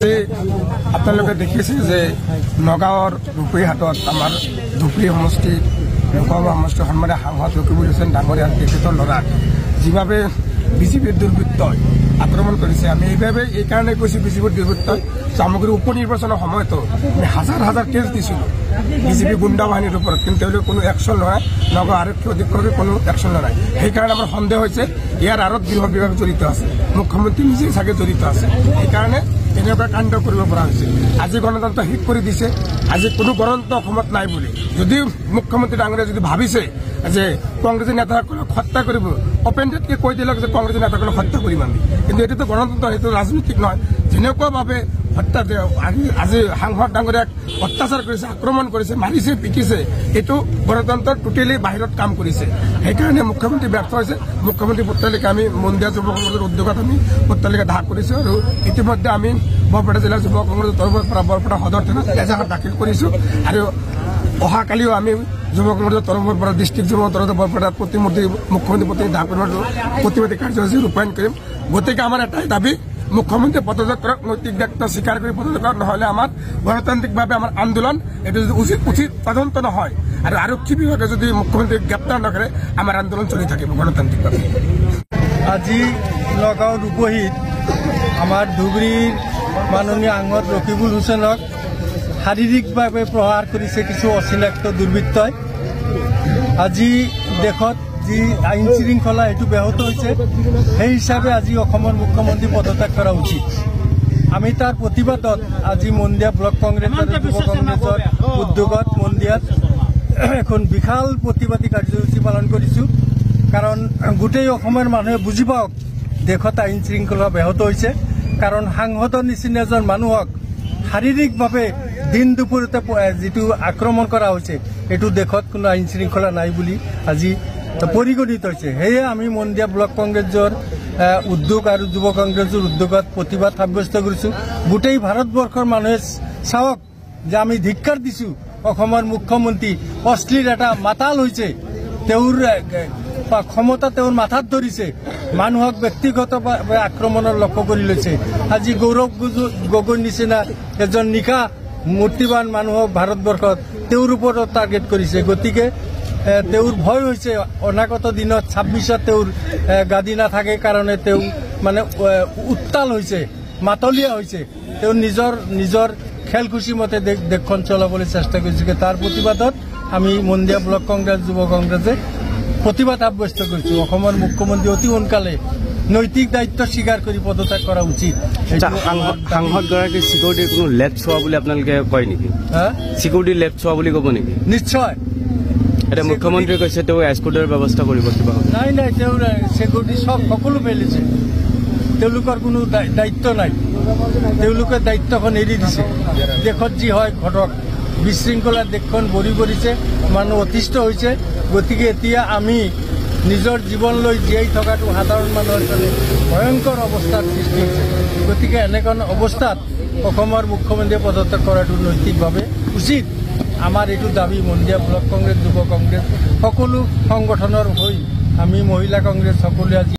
আপোনালোকে দেখিছে যে নগাঁৱৰ ধুবুৰীহাটত আমাৰ ধুবুৰী সমষ্টি লোকসভা সমষ্টিৰ সন্মানীয় সাংসদ ৰকিবুল হুছেইন ডাঙৰীয়াৰ তেখেতৰ ল'ৰাক যিভাৱে বিজেপিৰ দুৰ্বৃত্তই আক্ৰমণ কৰিছে, আমি এই কাৰণে কৈছোঁ বিজেপিৰ দুৰ্বৃত্তই সামগ্ৰী উপ নিৰ্বাচনৰ সময়তো আমি হাজাৰ হাজাৰ কেছ দিছিলোঁ বিজেপি গুণ্ডা বাহিনীৰ ওপৰত, কিন্তু তেওঁলোকে কোনো একশ্যন নহয়, নগাঁও আৰক্ষী অধীক্ষকে কোনো একশ্যন নাই। সেইকাৰণে আমাৰ সন্দেহ হৈছে ইয়াৰ আঁৰত গৃহ বিভাগ জড়িত আছে, মুখ্যমন্ত্ৰী নিজেই চাগে জড়িত আছে। সেইকাৰণে এনেকুৱা কাণ্ড কৰিব পৰা হৈছে। আজি গণতন্ত্ৰ শেষ কৰি দিছে, আজি কোনো গণতন্ত্ৰ অসমত নাই বুলি যদি মুখ্যমন্ত্ৰী ডাঙৰীয়াই যদি ভাবিছে যে কংগ্ৰেছী নেতাসকলক হত্যা কৰিব, অপেন ডেটকে কৈ দিলক যে কংগ্ৰেছী নেতাসকলক হত্যা কৰিম আমি, কিন্তু এইটোতো গণতন্ত্ৰ, সেইটো ৰাজনীতিক নহয়। যেনেকুৱাভাৱে হত্যা আজি সাংসদ ডাঙৰীয়াক অত্যাচাৰ কৰিছে, আক্ৰমণ কৰিছে, মাৰিছে, পিটিছে, এইটো গণতন্ত্ৰৰ টোটেলি বাহিৰত কাম কৰিছে। সেইকাৰণে মুখ্যমন্ত্ৰী ব্যৰ্থ হৈছে। মুখ্যমন্ত্ৰী পত্ৰালিকা আমি মন্দিয়া যুৱ কংগ্ৰেছৰ উদ্যোগত আমি পত্ৰালিকা দাখ কৰিছোঁ আৰু ইতিমধ্যে আমি বৰপেটা জিলা যুৱ কংগ্ৰেছৰ তৰফৰ পৰা বৰপেটা সদৰ থানাত এজাহাৰ দাখিল কৰিছোঁ আৰু অহাকালিও আমি যুৱ কংগ্ৰেছৰ তৰফৰ পৰা ডিষ্ট্ৰিক্ট যুৱ তৰফৰ বৰপেটাত প্ৰতিমূৰ্তি মুখ্যমন্ত্ৰী প্ৰতিনিধি দাখ প্ৰতিবাদী কাৰ্যসূচী ৰূপায়ণ কৰিম। গতিকে আমাৰ এটাই দাবী, মুখ্যমন্ত্ৰী পদত্যাগ কৰক, নৈতিক দায়িত্ব স্বীকাৰ কৰি পদত্যাগ কৰক, নহ'লে আমাৰ গণতান্ত্ৰিকভাৱে আমাৰ আন্দোলন এইটো যদি উচিত তদন্ত নহয় আৰু আৰক্ষী বিভাগে যদি মুখ্যমন্ত্ৰীক গ্ৰেপ্তাৰ নকৰে আমাৰ আন্দোলন চলি থাকিব গণতান্ত্ৰিকভাৱে। আজি নগাঁও ৰূপহীত আমাৰ ধুবুৰীৰ মাননীয় সাংসদ ৰকিবুল হুছেইনক শাৰীৰিকভাৱে প্ৰহাৰ কৰিছে কিছু অচিনাক্ত দুৰ্বৃত্তই। আজি দেশত যি আইন শৃংখলা এইটো ব্যাহত হৈছে, সেই হিচাপে আজি অসমৰ মুখ্যমন্ত্ৰী পদত্যাগ কৰা উচিত। আমি তাৰ প্ৰতিবাদত আজি মন্দিয়া ব্লক কংগ্ৰেছ আৰু যুৱ কংগ্ৰেছৰ উদ্যোগত মন্দিয়াত এখন বিশাল প্ৰতিবাদী কাৰ্যসূচী পালন কৰিছোঁ। কাৰণ গোটেই অসমৰ মানুহে বুজি পাওক দেশত আইন শৃংখলা ব্যাহত হৈছে, কাৰণ সাংসদৰ নিচিনা এজন মানুহক শাৰীৰিকভাৱে দিন দুপৰতে যিটো আক্ৰমণ কৰা হৈছে, এইটো দেশত কোনো আইন শৃংখলা নাই বুলি আজি পৰিগণিত হৈছে। সেয়ে আমি মন্দিয়া ব্লক কংগ্ৰেছৰ উদ্যোগ আৰু যুৱ কংগ্ৰেছৰ উদ্যোগত প্ৰতিবাদ সাব্যস্ত কৰিছোঁ। গোটেই ভাৰতবৰ্ষৰ মানুহে চাওক যে আমি ধিক্কাৰ দিছোঁ অসমৰ মুখ্যমন্ত্ৰী অশ্লীল এটা মাতাল হৈছে, তেওঁৰ ক্ষমতা তেওঁৰ মাথাত ধৰিছে, মানুহক ব্যক্তিগতভাৱে আক্ৰমণৰ লক্ষ্য কৰি লৈছে। আজি গৌৰৱ গগৈৰ নিচিনা এজন নিশা মূৰ্তিবান মানুহক ভাৰতবৰ্ষত তেওঁৰ ওপৰত টাৰ্গেট কৰিছে। গতিকে তেওঁৰ ভয় হৈছে অনাগত দিনত 26ত তেওঁৰ গাদী নাথাকে কাৰণে তেওঁ মানে উত্তাল হৈছে, মাতলীয়া হৈছে। তেওঁ নিজৰ খেলখুচি মতে দেশখন চলাবলৈ চেষ্টা কৰিছে। তাৰ প্ৰতিবাদত আমি মন্দিয়া ব্লক কংগ্ৰেছ যুৱ কংগ্ৰেছে প্ৰতিবাদ সাব্যস্ত কৰিছোঁ। অসমৰ মুখ্যমন্ত্ৰী অতি সোনকালে নৈতিক দায়িত্ব স্বীকাৰ কৰি পদত্যাগ কৰা উচিত। সাংসদগৰাকী চিকিউৰিটিৰ কোনো লেপছ হোৱা বুলি আপোনালোকে কয় নেকি? চিকিউৰিটি লেপছ হোৱা বুলি ক'ব নেকি? নিশ্চয়। এতিয়া মুখ্যমন্ত্ৰীয়ে কৈছে তেওঁ এস্কৰ্টৰ ব্যৱস্থা কৰিব কিবা? নাই, তেওঁৰ চিকিউৰিটি সকলো ফেলিছে, তেওঁলোকৰ কোনো দায়িত্ব নাই, তেওঁলোকে দায়িত্বখন এৰি দিছে। দেশত যি হয় ঘটক, বিশৃংখলা দেশখন ভৰি পৰিছে, মানুহ অতিষ্ঠ হৈছে। গতিকে এতিয়া আমি নিজৰ জীৱন লৈ জীয়াই থকাটো সাধাৰণ মানুহৰ কাৰণে ভয়ংকৰ অৱস্থাৰ সৃষ্টি হৈছে। গতিকে এনেকুৱা অৱস্থাত অসমৰ মুখ্যমন্ত্ৰীয়ে পদত্যাগ কৰাটো নৈতিকভাৱে উচিত। আমাৰ এইটো দাবী মন্দিয়া ব্লক কংগ্ৰেছ যুৱ কংগ্ৰেছ সকলো সংগঠনৰ হৈ আমি মহিলা কংগ্ৰেছ সকলোৱে আজি